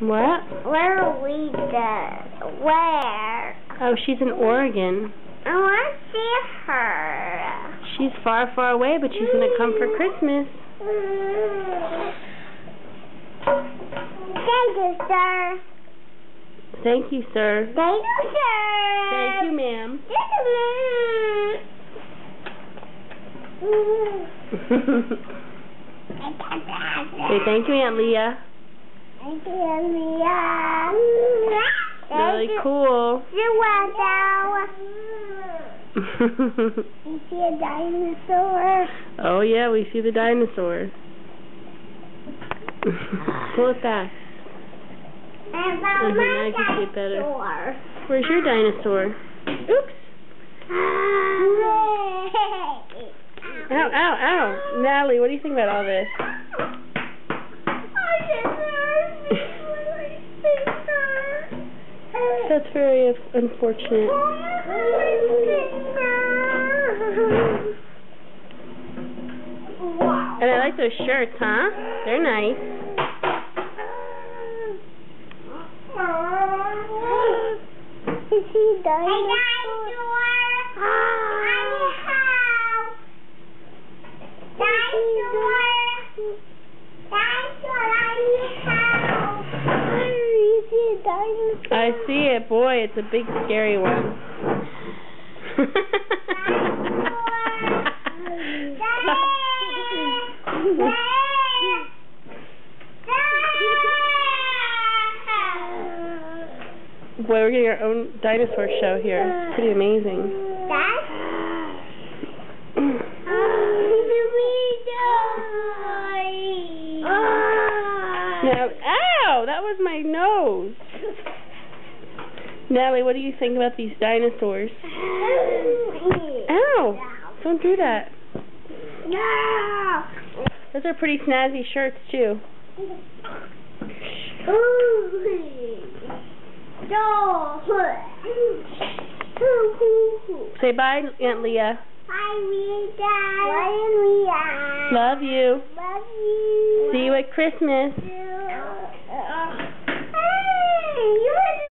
What? Where are we go? Where? Oh, she's in Oregon. I want to see her. She's far, far away, but she's going to come for Christmas. Thank you, sir. Thank you, sir. Thank you, sir. Thank you, ma'am. Say thank you, Aunt Leah. Thank you, Aunt Leah. Really cool. You want You see a dinosaur? Oh, yeah, we see the dinosaur. Pull it back. I found now my I can see it better. dinosaur. Where's your dinosaur? Oops. Ow, ow, ow. Natalie, what do you think about all this? That's very unfortunate. And I like those shirts, huh? They're nice. Is he a dinosaur? I see it. Boy, it's a big, scary one. Boy, we're getting our own dinosaur show here. It's pretty amazing. Now, ow! That was my nose. Natalie, what do you think about these dinosaurs? Ow! Don't do that. No! Those are pretty snazzy shirts, too. Say bye, Aunt Leah. Bye, Leah. Bye, Leah. Love you. Love you. See you at Christmas.